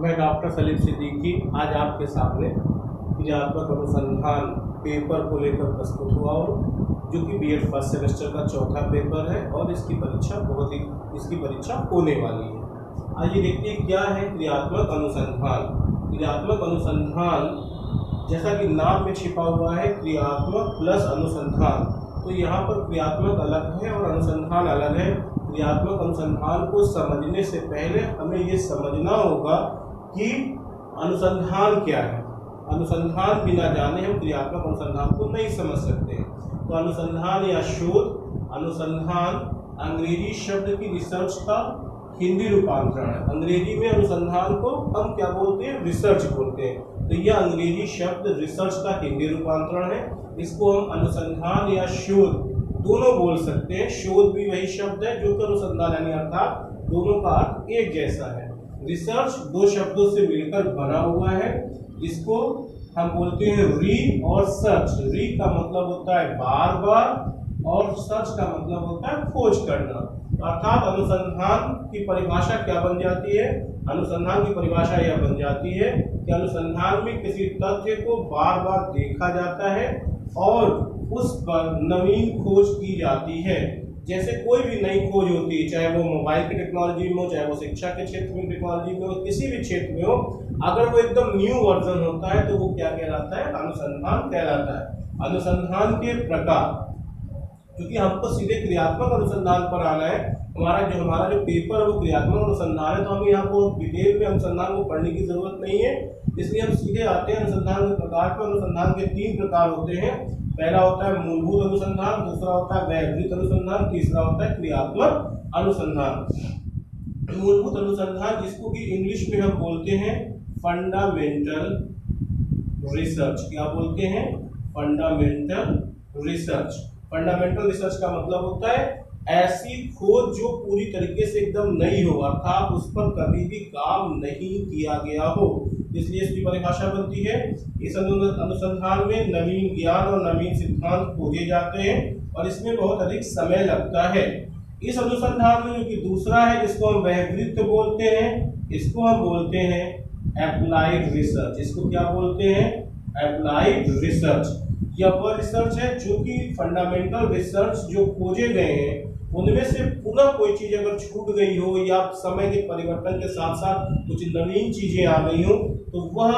मैं डॉक्टर सलीम सिद्दीकी आज आपके सामने क्रियात्मक अनुसंधान पेपर को लेकर प्रस्तुत हुआ हूँ, जो कि बीएड फर्स्ट सेमेस्टर का चौथा पेपर है और इसकी परीक्षा होने वाली है। आइए देखते हैं क्या है क्रियात्मक अनुसंधान। क्रियात्मक अनुसंधान जैसा कि नाम में छिपा हुआ है क्रियात्मक प्लस अनुसंधान, तो यहाँ पर क्रियात्मक अलग है और अनुसंधान अलग है। क्रियात्मक अनुसंधान को समझने से पहले हमें ये समझना होगा कि अनुसंधान क्या है। अनुसंधान बिना जाने हम क्रियात्मक अनुसंधान को नहीं समझ सकते। तो अनुसंधान या शोध, अनुसंधान अंग्रेजी शब्द की रिसर्च का हिंदी रूपांतरण है। अंग्रेजी में अनुसंधान को हम क्या बोलते हैं? रिसर्च बोलते हैं। तो यह अंग्रेजी शब्द रिसर्च का हिंदी रूपांतरण है। इसको हम अनुसंधान या शोध दोनों बोल सकते हैं। शोध भी वही शब्द है जो कि अनुसंधान यानी अर्थात दोनों का अर्थ एक जैसा है। रिसर्च दो शब्दों से मिलकर बना हुआ है। इसको हम बोलते हैं री और सर्च। री का मतलब होता है बार बार और सर्च का मतलब होता है खोज करना। अर्थात अनुसंधान की परिभाषा क्या बन जाती है? अनुसंधान की परिभाषा यह बन जाती है कि अनुसंधान में किसी तथ्य को बार बार देखा जाता है और उस पर नवीन खोज की जाती है। जैसे कोई भी नई खोज होती है, चाहे वो मोबाइल की टेक्नोलॉजी में हो, चाहे वो शिक्षा के क्षेत्र में टेक्नोलॉजी में हो, किसी भी क्षेत्र में हो, अगर वो एकदम न्यू वर्जन होता है तो वो क्या कहलाता है? अनुसंधान कहलाता है। अनुसंधान के प्रकार, क्योंकि हमको सीधे क्रियात्मक अनुसंधान पर आना है, हमारा जो पेपर है वो क्रियात्मक अनुसंधान है, तो हमें यहाँ को डिटेल में अनुसंधान को पढ़ने की जरूरत नहीं है। इसलिए हम सीधे आते हैं अनुसंधान के प्रकार पर। अनुसंधान के 3 प्रकार होते हैं। पहला होता है मूलभूत अनुसंधान, दूसरा होता है व्यवहारिक अनुसंधान, तीसरा होता है क्रियात्मक अनुसंधान। मूलभूत अनुसंधान, जिसको कि इंग्लिश में हम बोलते हैं फंडामेंटल रिसर्च। क्या बोलते हैं? Fundamental research. फंडामेंटल रिसर्च का मतलब होता है ऐसी खोज जो पूरी तरीके से एकदम नई हो, अर्थात उस पर कभी भी काम नहीं किया गया हो, इसलिए इसकी परिभाषा बनती है। इस अनुसंधान में नवीन ज्ञान और नवीन सिद्धांत खोजे जाते हैं और इसमें बहुत अधिक समय लगता है। इस अनुसंधान में जो कि दूसरा है, जिसको हम व्यवहारिक बोलते हैं, इसको हम बोलते हैं एप्लाइड रिसर्च। इसको क्या बोलते हैं? Applied research. यह वह रिसर्च है जो कि फंडामेंटल रिसर्च जो खोजे गए हैं उनमें से पुनः कोई चीज अगर छूट गई हो या समय के परिवर्तन के साथ साथ कुछ नवीन चीजें आ गई हो, तो वह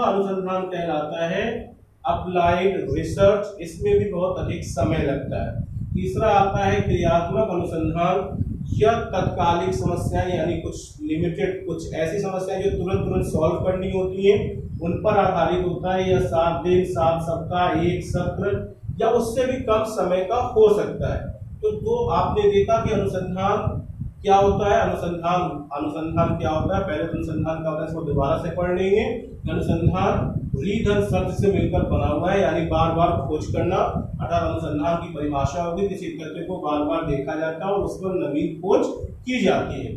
अनुसंधान कहलाता है अप्लाइड रिसर्च। इसमें भी बहुत अधिक समय लगता है। तीसरा आता है क्रियात्मक अनुसंधान। यह तत्कालिक समस्याएं यानी कुछ लिमिटेड, कुछ ऐसी समस्याएं जो तुरंत सॉल्व करनी होती है, उन पर आधारित होता है। यह 7 दिन, 7 सप्ताह, 1 सत्र या उससे भी कम समय का हो सकता है। तो आपने देखा कि अनुसंधान क्या होता है। अनुसंधान क्या होता है? पहले अनुसंधान क्या होता है इसको दोबारा से पढ़ लेंगे। अनुसंधान रीधन शब्द से मिलकर बना हुआ है, यानी बार बार खोज करना। अर्थात अनुसंधान की परिभाषा होगी किसी तथ्य को बार बार देखा जाता है और उस पर नवीन खोज की जाती है।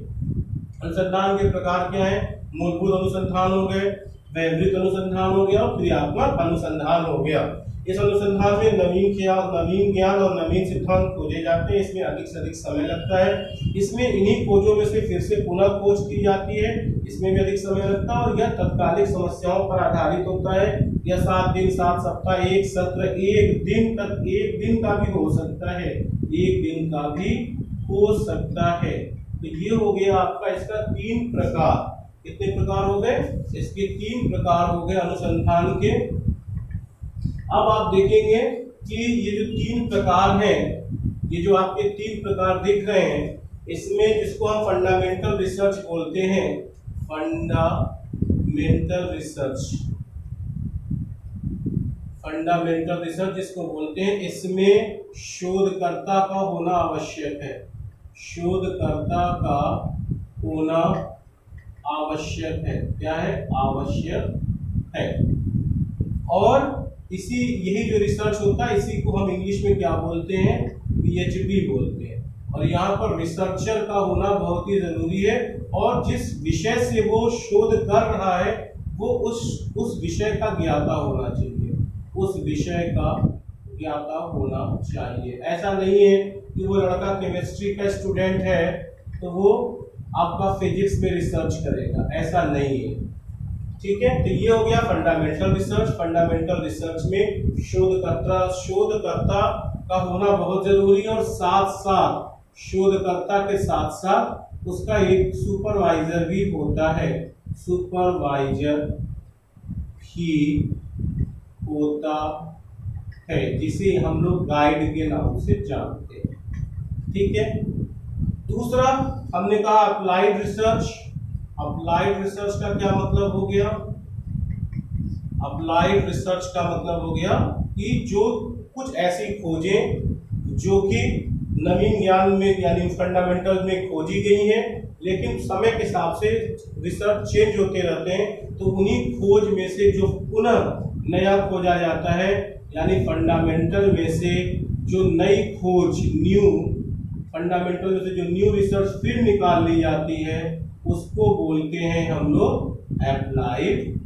अनुसंधान के प्रकार क्या है? मूलभूत अनुसंधान हो गए, व्यवहारिक अनुसंधान हो गया और क्रियात्मक अनुसंधान हो गया। इस अनुसंधान में नवीन ज्ञान और नवीन सिद्धांत खोजे जाते हैं। इसमें अधिक से अधिक समय लगता है। इसमें इन्हीं खोजों में से फिर से पुनः खोज की जाती है, इसमें भी अधिक समय लगता है और यह तत्कालिक समस्याओं पर आधारित होता है। यह 7 दिन, 7 सप्ताह, 1 सत्र, 1 दिन तक, 1 दिन का भी हो सकता है, 1 दिन का भी हो सकता है। तो ये हो गया आपका इसका 3 प्रकार। कितने प्रकार हो गए? इसके 3 प्रकार हो गए अनुसंधान के। अब आप देखेंगे कि ये जो 3 प्रकार हैं, ये जो आपके 3 प्रकार दिख रहे हैं, इसमें जिसको हम फंडामेंटल रिसर्च बोलते हैं, फंडामेंटल रिसर्च जिसको बोलते हैं, इसमें शोधकर्ता का होना आवश्यक है। शोधकर्ता का होना आवश्यक है। क्या है? आवश्यक है। और यही जो रिसर्च होता है, इसी को हम इंग्लिश में क्या बोलते हैं? पीएचडी बोलते हैं। और यहाँ पर रिसर्चर का होना बहुत ही जरूरी है और जिस विषय से वो शोध कर रहा है वो उस विषय का ज्ञाता होना चाहिए। उस विषय का ज्ञाता होना चाहिए। ऐसा नहीं है कि वो लड़का केमिस्ट्री का स्टूडेंट है तो वो आपका फिजिक्स में रिसर्च करेगा, ऐसा नहीं है। ठीक है, तो ये हो गया फंडामेंटल रिसर्च। फंडामेंटल रिसर्च में शोधकर्ता का होना बहुत जरूरी है, और साथ साथ शोधकर्ता के साथ साथ उसका एक सुपरवाइजर भी होता है, सुपरवाइजर भी होता है, जिसे हम लोग गाइड के नाम से जानते हैं। ठीक है, दूसरा हमने कहा अप्लाइड रिसर्च। अप्लाइड रिसर्च का क्या मतलब हो गया? अप्लाइड रिसर्च का मतलब हो गया कि जो कुछ ऐसी खोजें जो कि नवीन ज्ञान में यानी फंडामेंटल में खोजी गई हैं, लेकिन समय के हिसाब से रिसर्च चेंज होते रहते हैं, तो उन्हीं खोज में से जो पुनः नया खोजा जाता है, यानी फंडामेंटल में से जो नई खोज, न्यू फंडामेंटल में से जो न्यू रिसर्च फिर निकाल ली जाती है, उसको बोलते हैं हम लोग अप्लाइड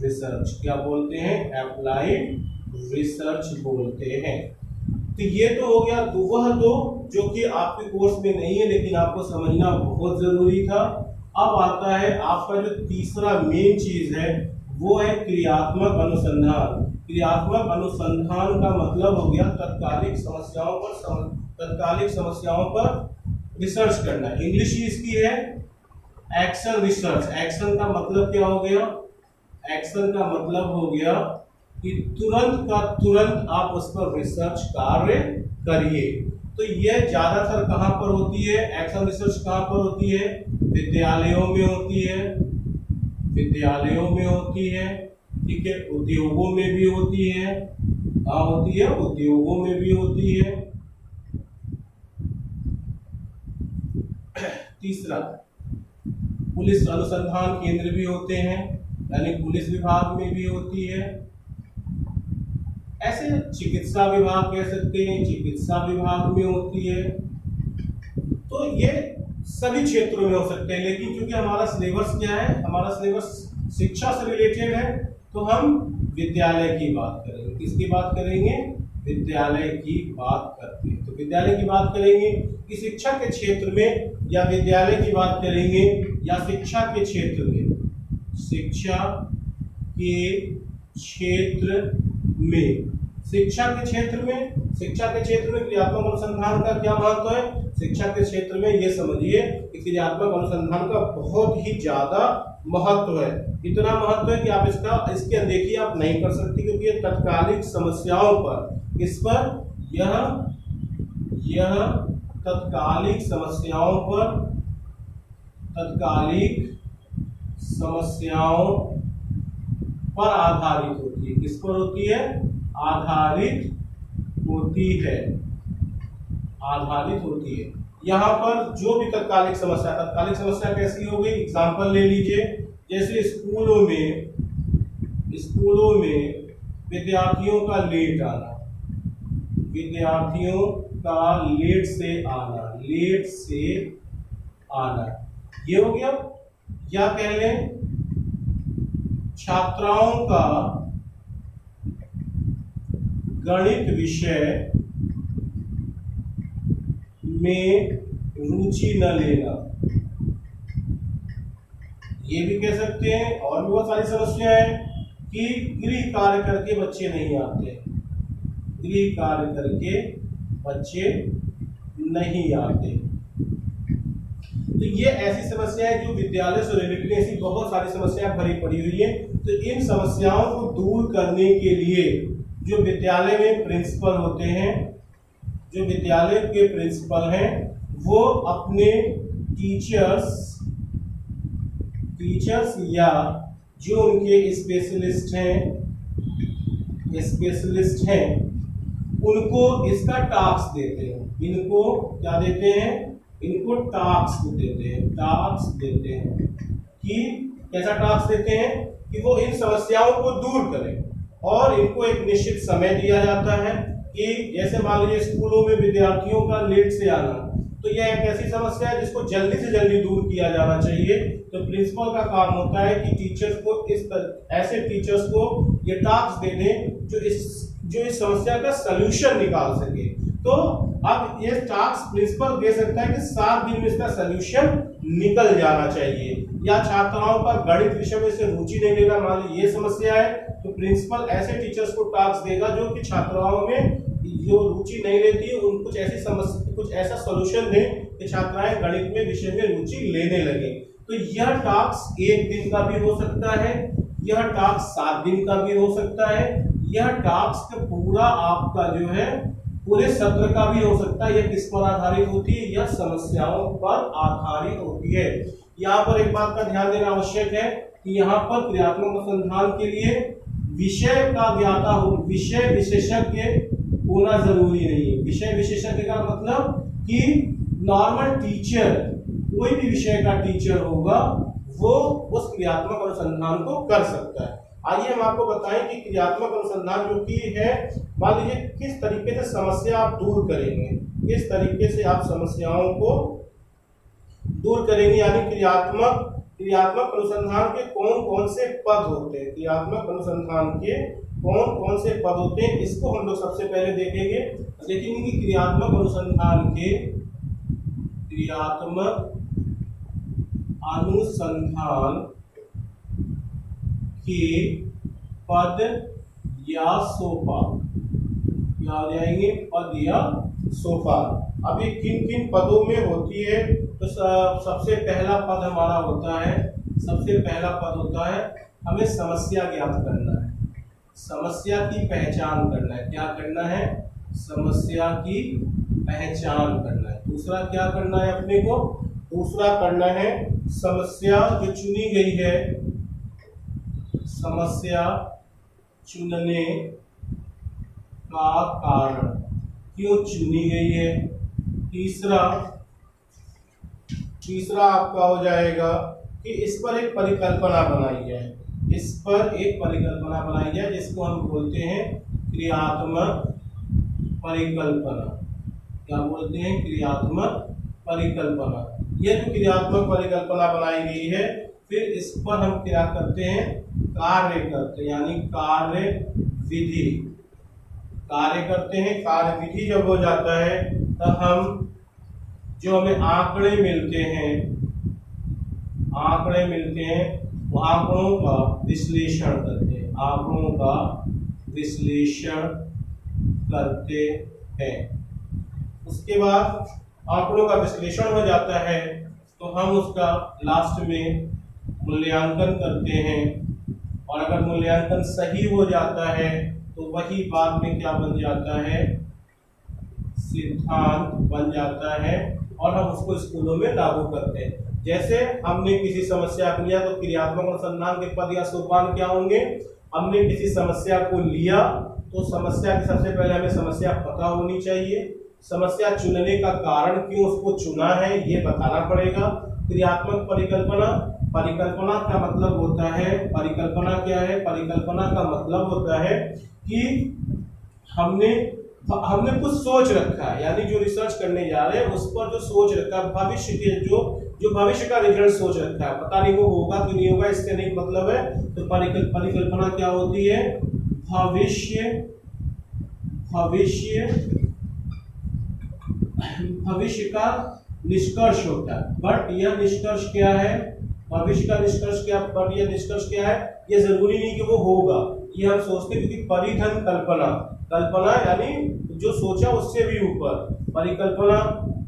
रिसर्च। क्या बोलते हैं? अप्लाइड रिसर्च बोलते हैं। तो ये तो हो गया वह दो जो कि आपके कोर्स में नहीं है, लेकिन आपको समझना बहुत जरूरी था। अब आता है आपका जो तीसरा मेन चीज है, वो है क्रियात्मक अनुसंधान। क्रियात्मक अनुसंधान का मतलब हो गया तत्कालिक समस्याओं पर रिसर्च करना। इंग्लिश इसकी है एक्शन रिसर्च। एक्शन का मतलब क्या हो गया? एक्शन का मतलब हो गया कि तुरंत का तुरंत आप उस पर रिसर्च कार्य करिए। तो यह ज्यादातर कहाँ पर होती है? एक्शन रिसर्च कहाँ पर होती है? विद्यालयों में होती है, विद्यालयों में होती है। ठीक है, उद्योगों में भी होती है। कहाँ होती है? उद्योगों में भी होती है। तीसरा, पुलिस अनुसंधान केंद्र भी होते हैं, यानी पुलिस विभाग में भी होती है। ऐसे चिकित्सा विभाग कह सकते हैं, चिकित्सा विभाग में होती है। तो ये सभी क्षेत्रों में हो सकते हैं, लेकिन क्योंकि हमारा सिलेबस क्या है? हमारा सिलेबस शिक्षा से रिलेटेड है, तो हम विद्यालय की बात करेंगे। किसकी बात करेंगे? विद्यालय की बात करते हैं। तो विद्यालय की बात करेंगे कि शिक्षा के क्षेत्र में, या विद्यालय की बात करेंगे या शिक्षा के क्षेत्र में, शिक्षा के क्षेत्र में, शिक्षा के क्षेत्र में क्रियात्मक अनुसंधान का क्या महत्व है? शिक्षा के क्षेत्र में ये समझिए कि क्रियात्मक अनुसंधान का बहुत ही ज्यादा महत्व है। इतना महत्व है कि आप इसकी अनदेखी आप नहीं कर सकते, क्योंकि ये तत्कालिक समस्याओं पर, इस पर यह तत्कालिक समस्याओं पर आधारित होती है। किस पर होती है? आधारित होती है। यहाँ पर जो भी तत्कालिक समस्या कैसी होगी? एग्जाम्पल ले लीजिए, जैसे स्कूलों में विद्यार्थियों का लेट से आना, ये हो गया। या कह लें छात्राओं का गणित विषय में रुचि न लेना, ये भी कह सकते हैं। और भी बहुत सारी समस्याएं हैं कि गृह कार्य करके बच्चे नहीं आते, तो ये ऐसी समस्या है जो विद्यालय से रिलेटेड, ऐसी बहुत सारी समस्याएं भरी पड़ी हुई है। तो इन समस्याओं को दूर करने के लिए जो विद्यालय में प्रिंसिपल होते हैं, जो विद्यालय के प्रिंसिपल हैं, वो अपने टीचर्स या जो उनके स्पेशलिस्ट हैं उनको इसका टास्क देते हैं। इनको क्या देते हैं? इनको टास्क देते हैं कि कैसा टास्क देते हैं? कि वो इन समस्याओं को दूर करें, और इनको एक निश्चित समय दिया जाता है कि जैसे मान लीजिए स्कूलों में विद्यार्थियों का लेट से आना, तो यह एक ऐसी समस्या है जिसको जल्दी से जल्दी दूर किया जाना चाहिए। तो प्रिंसिपल का काम होता है कि टीचर्स को ऐसे टीचर्स को ये टास्क दे दें जो इस समस्या का सलूशन निकाल सके। तो अब ये टास्क प्रिंसिपल दे सकता है कि 7 दिन में इसका सोल्यूशन निकल जाना चाहिए, या छात्राओं का गणित विषय में से रुचि नहीं लेना, मान ली ये समस्या है, तो प्रिंसिपल ऐसे टीचर्स को टास्क देगा जो कि छात्राओं में जो रुचि नहीं लेती है उन कुछ ऐसी समस्या, कुछ ऐसा सोल्यूशन दे कि छात्राएं गणित में विषय में रुचि लेने लगे। तो यह टास्क 1 दिन का भी हो सकता है, यह टास्क 7 दिन का भी हो सकता है, यह टास्क पूरा आपका जो है पूरे सत्र का भी हो सकता है। यह किस पर आधारित होती है? यह समस्याओं पर आधारित होती है। यहाँ पर एक बात का ध्यान देना आवश्यक है कि यहाँ पर क्रियात्मक अनुसंधान के लिए विषय का ज्ञाता हो, विषय विशेषज्ञ होना जरूरी नहीं है। विषय विशेषज्ञ का मतलब कि नॉर्मल टीचर, कोई भी विषय का टीचर होगा वो उस क्रियात्मक अनुसंधान को कर सकता है। आइए हम आपको बताएं कि क्रियात्मक अनुसंधान जो कि है, मान लीजिए किस तरीके से समस्या आप दूर करेंगे, किस तरीके से आप समस्याओं को दूर करेंगे, यानी क्रियात्मक अनुसंधान के कौन कौन से पद होते हैं, क्रियात्मक अनुसंधान के कौन कौन से पद होते हैं, इसको हम लोग सबसे पहले देखेंगे कि क्रियात्मक अनुसंधान के पद या सोपान क्या हो जाएंगे? पद या सोपान। अभी किन किन पदों में होती है? तो सबसे पहला पद हमारा होता है, सबसे पहला पद होता है हमें समस्या ज्ञात करना है, समस्या की पहचान करना है। क्या करना है? समस्या की पहचान करना है। दूसरा क्या करना है अपने को? दूसरा करना है समस्या जो चुनी गई है, समस्या चुनने का कारण, क्यों चुनी गई है। तीसरा आपका हो जाएगा कि इस पर एक परिकल्पना बनाई जाए, इस पर एक परिकल्पना बनाई जाए जिसको हम बोलते हैं क्रियात्मक परिकल्पना। क्या बोलते हैं? क्रियात्मक परिकल्पना। ये जो क्रियात्मक परिकल्पना बनाई गई है, फिर इस पर हम क्या करते हैं? कार्य करते हैं, यानी कार्य विधि कार्य करते हैं। कार्य विधि जब हो जाता है तो हम जो हमें आंकड़े मिलते हैं वो आंकड़ों का विश्लेषण करते हैं, आंकड़ों का विश्लेषण करते हैं। उसके बाद आंकड़ों का विश्लेषण हो जाता है तो हम उसका लास्ट में मूल्यांकन करते हैं, और अगर मूल्यांकन सही हो जाता है तो वही बाद में क्या बन जाता है? सिद्धांत बन जाता है, और हम उसको स्कूलों में लागू करते हैं। जैसे हमने किसी समस्या को लिया तो क्रियात्मक अनुसंधान के पद या सोपान क्या होंगे? हमने किसी समस्या को लिया तो समस्या की सबसे पहले हमें समस्या पता होनी चाहिए, समस्या चुनने का कारण क्यों उसको चुना है ये बताना पड़ेगा। क्रियात्मक परिकल्पना का मतलब होता है, परिकल्पना क्या है? परिकल्पना का मतलब होता है कि हमने कुछ सोच रखा है, यानी जो रिसर्च करने जा रहे हैं उस पर जो सोच रखा है, भविष्य के जो भविष्य का रिजल्ट सोच रखा है, पता नहीं वो होगा कि नहीं होगा, इससे नहीं मतलब है। तो परिकल्पना क्या होती है? भविष्य का निष्कर्ष होता है। बट यह निष्कर्ष क्या है? भविष्य का निष्कर्ष क्या? बट यह निष्कर्ष क्या है? ये जरूरी नहीं कि वो होगा, ये हम सोचते हैं, क्योंकि परिधन कल्पना यानी जो सोचा उससे भी ऊपर। परिकल्पना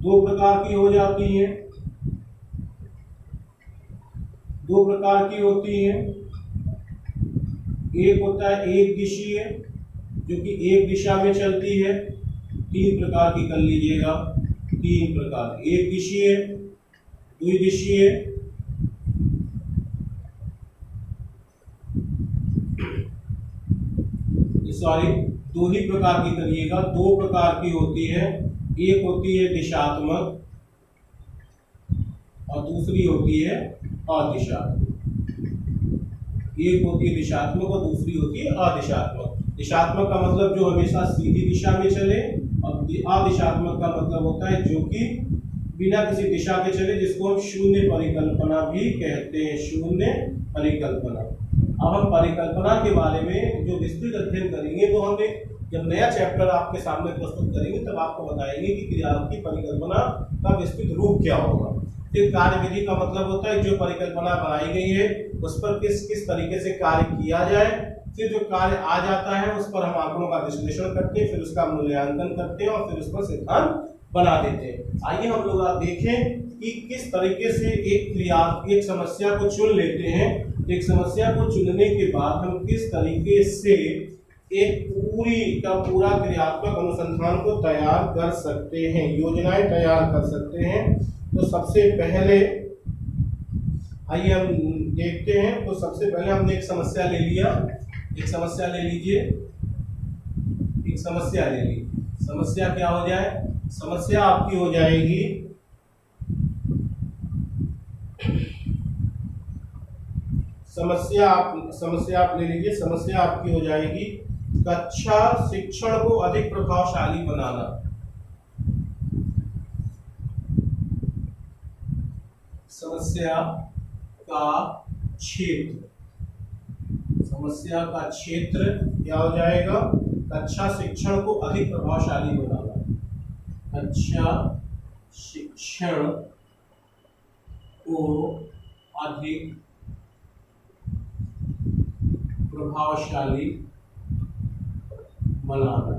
2 प्रकार की हो जाती है, 2 प्रकार की होती है। एक होता है एक दिशीय, जो कि एक दिशा में चलती है। 3 प्रकार की कर लीजिएगा, 3 प्रकार, एक दिशीय, द्विदिशीय, सॉरी 2 ही प्रकार की करिएगा। 2 प्रकार की होती है, एक होती है दिशात्मक और दूसरी होती है अदिशात्मक। एक होती है दिशात्मक और दूसरी होती है अदिशात्मक। दिशात्मक का मतलब जो हमेशा सीधी दिशा में चले, और अदिशात्मक का मतलब होता है जो कि बिना किसी दिशा के चले, जिसको हम शून्य परिकल्पना भी कहते हैं, शून्य परिकल्पना। अब हम परिकल्पना के बारे में जो विस्तृत अध्ययन करेंगे वो हमने जब नया चैप्टर आपके सामने प्रस्तुत करेंगे तब आपको बताएंगे कि क्रिया की परिकल्पना का विस्तृत रूप क्या होगा। फिर कार्यविधि का मतलब होता है जो परिकल्पना बनाई गई है उस पर किस किस तरीके से कार्य किया जाए। फिर जो कार्य आ जाता है उस पर हम आंकड़ों का विश्लेषण करते हैं, फिर उसका मूल्यांकन करते हैं और फिर उस पर सिद्धांत बना देते हैं। आइए हम लोग आप देखें कि किस तरीके से एक समस्या को चुन लेते हैं। एक समस्या को चुनने के बाद हम किस तरीके से एक पूरा क्रियात्मक अनुसंधान को तैयार कर सकते हैं, योजनाएं तैयार कर सकते हैं। तो सबसे पहले आइए हम देखते हैं। तो सबसे पहले हमने एक समस्या ले लिया, एक समस्या ले लीजिए, एक समस्या ले ली। समस्या क्या हो जाए? समस्या आपकी हो जाएगी समस्या आप ले लीजिए। समस्या आपकी हो जाएगी कक्षा शिक्षण को अधिक प्रभावशाली बनाना। समस्या का क्षेत्र, समस्या का क्षेत्र क्या हो जाएगा? कक्षा शिक्षण को अधिक प्रभावशाली बनाना। कक्षा शिक्षण को अधिक प्रभावशाली बनाना।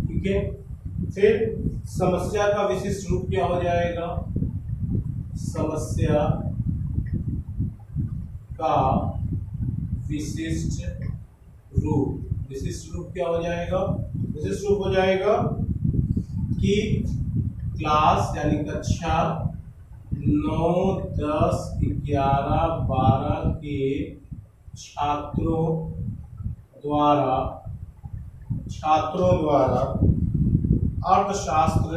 ठीक है। फिर समस्या का विशिष्ट रूप क्या हो जाएगा? समस्या का विशिष्ट रूप, विशिष्ट रूप क्या हो जाएगा? विशिष्ट रूप हो जाएगा कि क्लास यानी कक्षा 9, 10, 11, 12 के छात्रों द्वारा अर्थशास्त्र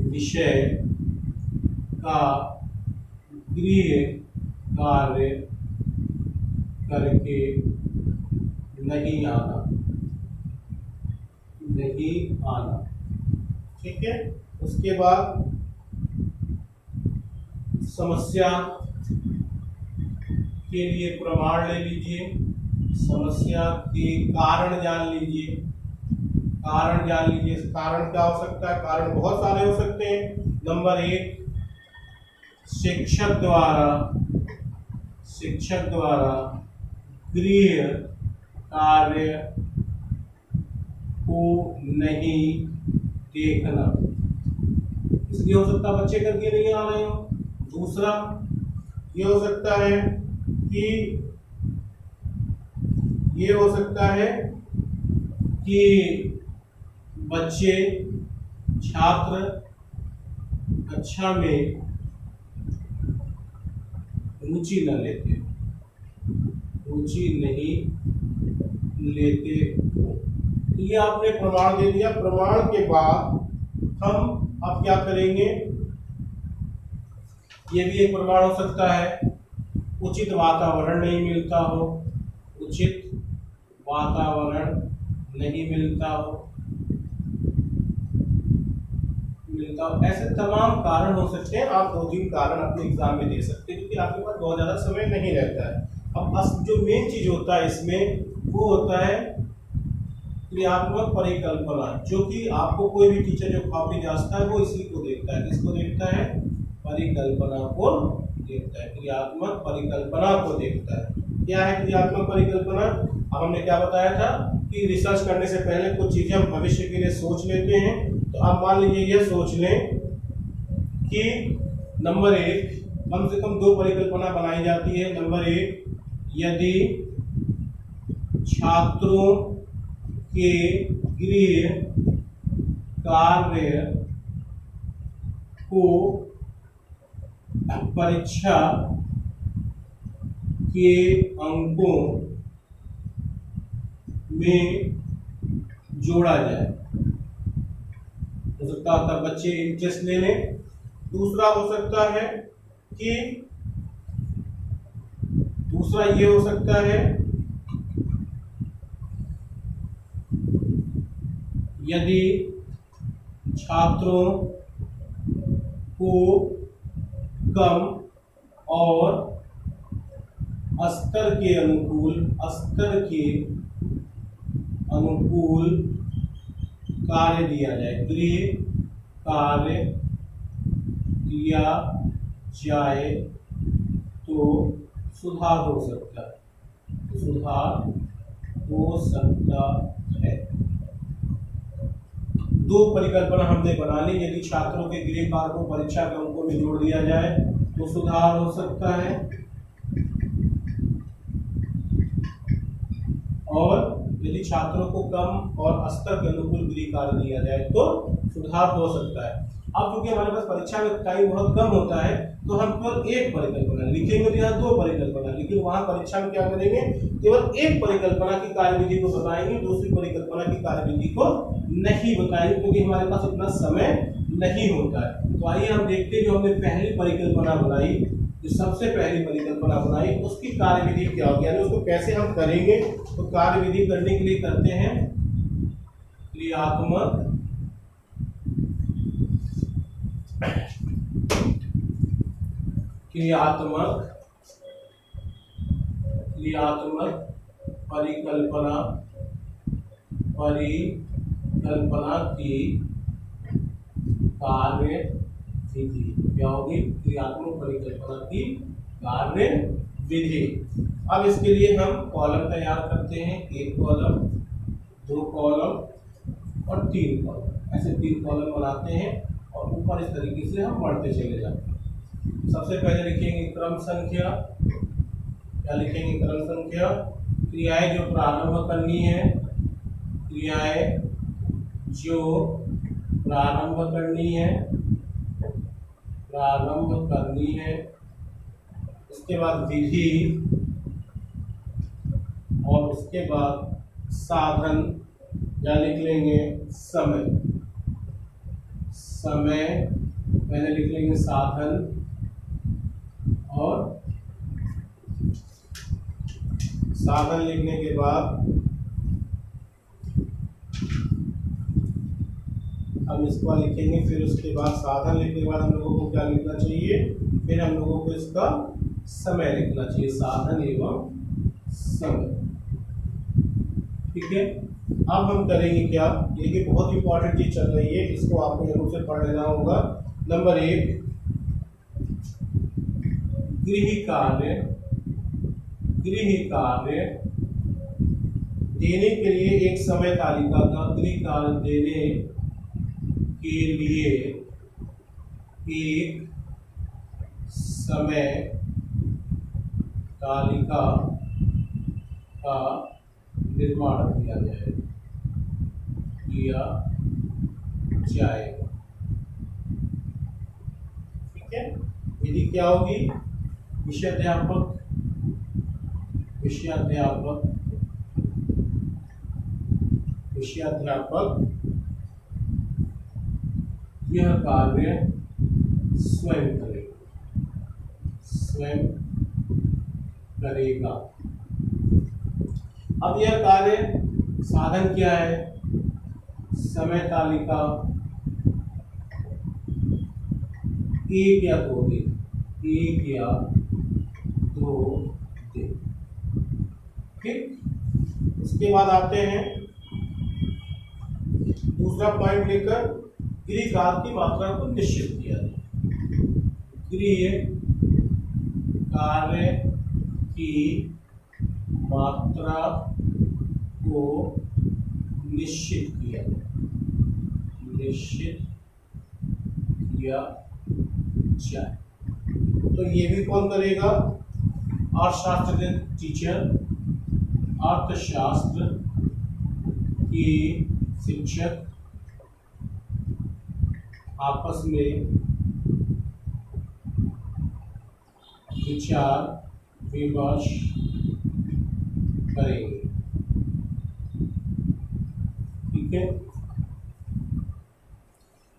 विषय का गृह कार्य करके नहीं आना। ठीक है। उसके बाद समस्या के लिए प्रमाण ले लीजिए, समस्या के कारण जान लीजिए। कारण क्या हो सकता है? कारण बहुत सारे हो सकते हैं। नंबर 1, शिक्षक द्वारा गृह कार्य को नहीं देखना, इसलिए हो सकता है बच्चे करके नहीं आ रहे हो। दूसरा ये हो सकता है कि बच्चे छात्र कक्षा में रुचि नहीं लेते। ये आपने प्रमाण दे दिया। प्रमाण के बाद हम अब क्या करेंगे? ये भी एक प्रमाण हो सकता है। उचित वातावरण नहीं मिलता हो, उचित वातावरण नहीं मिलता हो, ऐसे तमाम कारण हो सकते हैं। आप 2-3 कारण अपने एग्जाम में दे सकते हैं क्योंकि आपके पास बहुत ज्यादा समय नहीं रहता है। अब जो मेन चीज होता है इसमें वो होता है क्रियात्मक परिकल्पना, जो कि आपको कोई भी टीचर जो कॉपी जांचता है वो इसी को देखता है। किसको देखता है? परिकल्पना को देखता है, क्रियात्मक परिकल्पना को देखता है। क्या है क्रियात्मक परिकल्पना? अब हमने क्या बताया था कि रिसर्च करने से पहले कुछ चीजें हम भविष्य के लिए सोच लेते हैं। तो आप मान लीजिए यह सोच लें कि नंबर 1 कम से कम 2 परिकल्पना बनाई जाती है। नंबर 1, यदि छात्रों के गृह कार्य को परीक्षा के अंकों में जोड़ा जाए। हो सकता है बच्चे इंटरेस्ट ले लें। दूसरा हो सकता है कि दूसरा ये हो सकता है यदि छात्रों को कम और स्तर के अनुकूल कार्य दिया जाए, गृह कार्य दिया जाए तो सुधार हो सकता है। दो परिकल्पना हमने बना ली। यदि छात्रों के गृह कार्य को परीक्षा के अंकों में जोड़ दिया जाए तो सुधार हो सकता है, और यदि छात्रों को कम और स्तर के अनुकूल गृह कार्य दिया जाए तो सुधार हो सकता है। अब क्योंकि हमारे पास परीक्षा में टाइम बहुत कम होता है तो हम केवल एक परिकल्पना लिखेंगे, तो यहाँ दो परिकल्पना, लेकिन वहां परीक्षा में क्या करेंगे, केवल एक परिकल्पना की कार्यविधि को बताएंगे, दूसरी परिकल्पना की कार्यविधि को नहीं बताएंगे, क्योंकि हमारे पास इतना समय नहीं होता है। तो आइए हम देखते हैं जो हमने पहली परिकल्पना बनाई, जो सबसे पहली परिकल्पना बनाई, उसकी कार्यविधि क्या होगी, यानी उसको कैसे हम करेंगे। तो कार्यविधि करने के लिए करते हैं क्रियात्मक परिकल्पना की कार्यविधि क्या होगी, क्रियात्मक परिकल्पना की कार्यविधि। अब इसके लिए हम कॉलम तैयार करते हैं, एक कॉलम, दो कॉलम और तीन कॉलम, ऐसे तीन कॉलम बनाते हैं और ऊपर इस तरीके से हम बढ़ते चले जाते हैं। सबसे पहले लिखेंगे क्रम संख्या, क्या लिखेंगे, क्रम संख्या। क्रियाएं जो प्रारंभ करनी है, क्रियाएं जो प्रारंभ करनी है, उसके बाद विधि और उसके बाद साधन, या लिख लेंगे समय, पहले लिख लेंगे साधन और साधन लिखने के बाद हम इसको लिखेंगे, फिर उसके बाद साधन लिखने के बाद हम लोगों को क्या लिखना चाहिए, फिर हम लोगों को इसका समय लिखना चाहिए, साधन एवं समय। ठीक है, अब हम करेंगे क्या, ये बहुत इंपॉर्टेंट चीज चल रही है, इसको आपको जरूर से पढ़ लेना होगा। नंबर 1, गृह कार्य देने के लिए एक समय तालिका का, गृह कार्य देने के लिए एक समय तालिका का निर्माण किया जाएगा। ठीक है, विधि क्या होगी, विषयाध्यापक यह कार्य स्वयं करेगा। अब यह कार्य साधन क्या है, समय तालिका 1 या 2 दिन, ठीक। उसके बाद आते हैं दूसरा पॉइंट लेकर, गृह कार्य की मात्रा को निश्चित किया जाए, गृह कार्य की मात्रा को निश्चित किया जाए। तो ये भी कौन करेगा, अर्थशास्त्र टीचर, अर्थशास्त्र की शिक्षक आपस में विचार विमर्श करेंगे। ठीक है,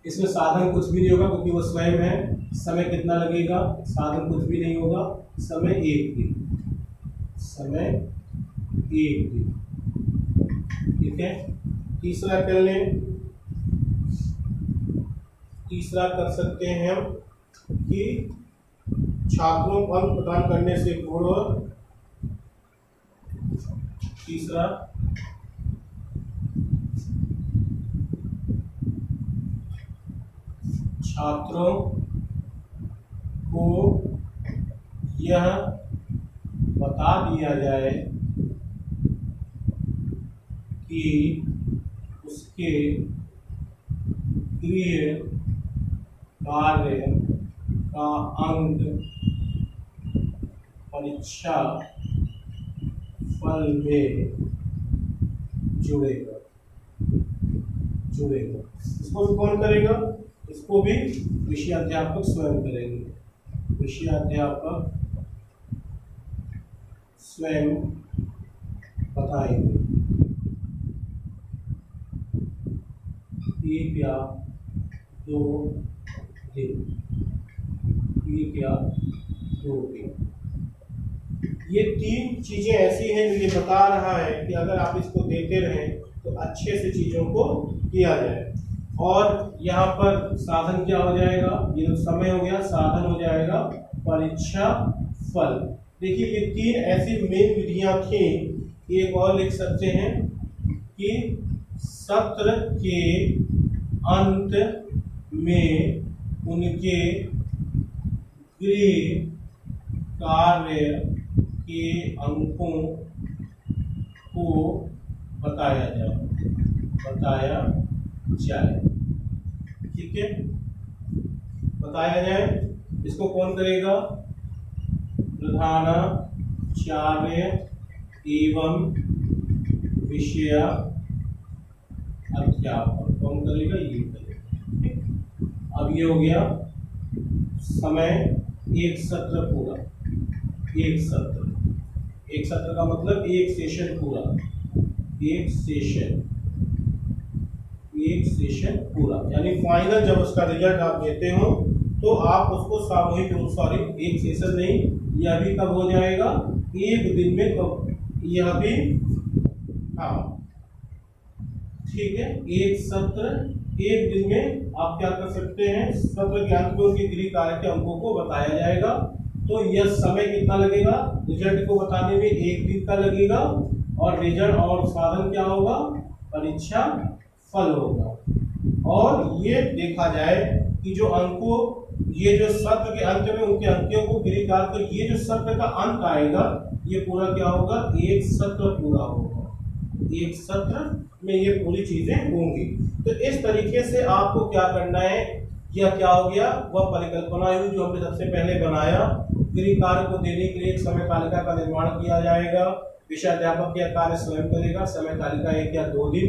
इसमें साधन कुछ भी नहीं होगा क्योंकि वो स्वयं है। समय कितना लगेगा, साधन कुछ भी नहीं होगा, समय 1 दिन, ठीक है। तीसरा कर लें, तीसरा कर सकते हैं हम कि छात्रों को अंक प्रदान करने से पूर्व, तीसरा छात्रों को यह बता दिया जाए कि उसके गृह कार्य का अंक परीक्षा फल में जुड़ेगा। इसको भी कौन करेगा? इसको भी विषयाध्यापक स्वयं करेंगे। विषयाध्यापक स्वयं बताएंगे 1 या 2 दिन, 1 या 2 दिन। ये 3 चीजें ऐसी हैं जो ये बता रहा है कि अगर आप इसको देते रहें तो अच्छे से चीजों को किया जाए। और यहाँ पर साधन क्या हो जाएगा? ये जो समय हो गया, साधन हो जाएगा परीक्षा फल। देखिए ये 3 ऐसी मेन विधियां थी। एक और लिख सकते हैं कि सत्र के अंत में उनके गृह कार्य के अंकों को बताया जाए। ठीक है, बताया जाए। इसको कौन करेगा? प्रधानाचार्य एवं विषय अध्यापक कौन करेगा? ये करेगा। अब ये हो गया समय, एक सत्र पूरा। एक सत्र का मतलब एक सेशन पूरा, एक सेशन पूरा, यानी फाइनल जब उसका रिजल्ट आप देते हो तो आप उसको सामूहिक रूप, एक सेशन नहीं, यह भी कब हो जाएगा? एक दिन में। कब? यह भी, हाँ ठीक है, एक सत्र एक दिन में आप क्या कर सकते हैं? सत्र के अंत में उनके गृह कार्य के अंकों को बताया जाएगा। तो यह समय कितना लगेगा? रिजल्ट को बताने में 1 दिन का लगेगा। और रिजल्ट और साधन क्या होगा? परीक्षा फल होगा। और ये देखा जाए कि जो अंकों, ये जो सत्र के अंत में उनके अंकों को गृह कार्य, तो ये जो सत्र का अंत आएगा ये पूरा क्या होगा? एक सत्र पूरा होगा। एक सत्र में ये पूरी चीजें होंगी। तो इस तरीके से आपको क्या करना है? यह क्या हो गया? वह परिकल्पना हुई जो हमने सबसे पहले बनाया। गृह कार्य को देने के लिए एक समय तालिका का निर्माण किया जाएगा। विषयाध्यापक यह कार्य स्वयं करेगा। समय तालिका 1 या 2 दिन।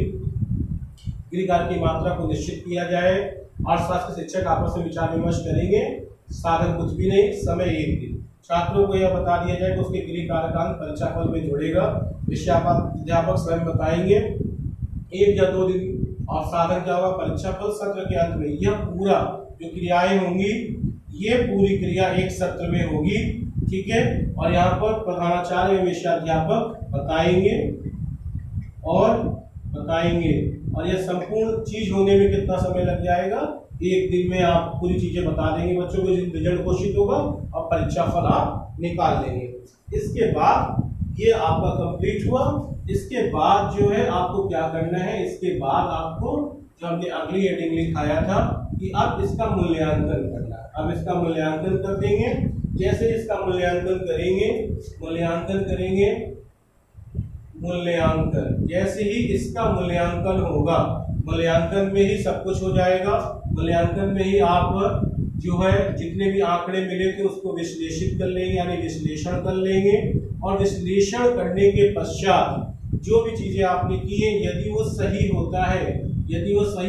गृह कार्य की मात्रा को निश्चित किया जाए। अर्थशास्त्र के शिक्षक आपस में विचार विमर्श करेंगे। साधन कुछ भी नहीं, समय 1 दिन। छात्रों को यह बता दिया जाए कि उसके गृह कार्य का अंक परीक्षा फल में जुड़ेगा। विषयाध्यापक स्वयं बताएंगे 1 या 2 दिन। और साधन क्या होगा? परीक्षा फल सत्र के अंत में। यह पूरा जो क्रियाएं होंगी, ये पूरी क्रिया एक सत्र में होगी। ठीक है, और यहाँ पर प्रधानाचार्य विषयाध्यापक बताएंगे और यह संपूर्ण चीज होने में कितना समय लग जाएगा? 1 दिन में आप पूरी चीजें बता देंगे बच्चों को। रिजल्ट घोषित होगा और परीक्षा फल आप निकाल लेंगे। इसके बाद ये आपका कंप्लीट हुआ। इसके बाद जो है आपको क्या करना है? इसके बाद आपको जो हमने अगली हेडिंग लिखाया था कि अब इसका मूल्यांकन करना है। अब इसका मूल्यांकन कर देंगे। जैसे इसका मूल्यांकन जैसे ही इसका मूल्यांकन होगा, मूल्यांकन में ही सब कुछ हो जाएगा। मूल्यांकन में ही आप जो है जितने भी आंकड़े मिले थे उसको विश्लेषित कर लेंगे, यानी विश्लेषण कर लेंगे। और विश्लेषण करने के पश्चात जो भी चीजें आपने की है, यदि वो सही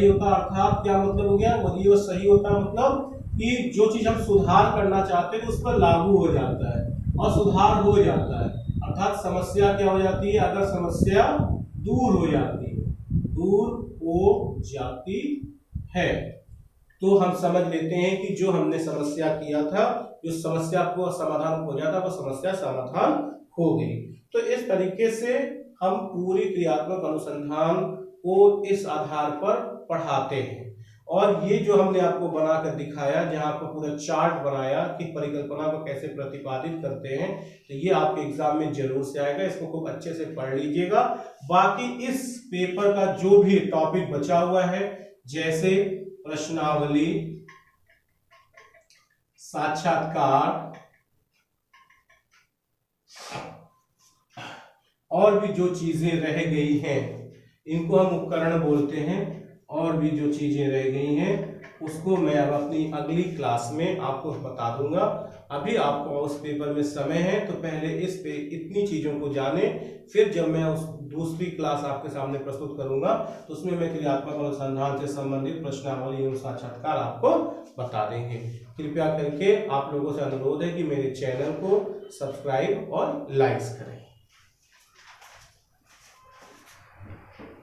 होता अर्थात क्या मतलब हो गया? यदि वो सही होता मतलब कि जो चीज हम सुधार करना चाहते हैं उस पर लागू हो जाता है और सुधार हो जाता है, अर्थात समस्या क्या हो जाती है? अगर समस्या दूर हो जाती है तो हम समझ लेते हैं कि जो हमने समस्या किया था, जो समस्या को समाधान हो जाता, वो समस्या समाधान हो गई। तो इस तरीके से हम पूरी क्रियात्मक अनुसंधान को इस आधार पर पढ़ाते हैं। और ये जो हमने आपको बनाकर दिखाया, जहां आपको पूरा चार्ट बनाया कि परिकल्पना को कैसे प्रतिपादित करते हैं, तो ये आपके एग्जाम में जरूर से आएगा। इसको खूब अच्छे से पढ़ लीजिएगा। बाकी इस पेपर का जो भी टॉपिक बचा हुआ है, जैसे प्रश्नावली, साक्षात्कार और भी जो चीजें रह गई हैं, इनको हम उपकरण बोलते हैं, और भी जो चीजें रह गई हैं उसको मैं अब अपनी अगली क्लास में आपको बता दूंगा। अभी आपको उस पेपर में समय है, तो पहले इस पे इतनी चीजों को जाने, फिर जब मैं उस दूसरी क्लास आपके सामने प्रस्तुत करूंगा तो उसमें मैं क्रियात्मक अनुसंधान से संबंधित प्रश्नावली एवं साक्षात्कार आपको बता देंगे। कृपया करके आप लोगों से अनुरोध है कि मेरे चैनल को सब्सक्राइब और लाइक्स करें।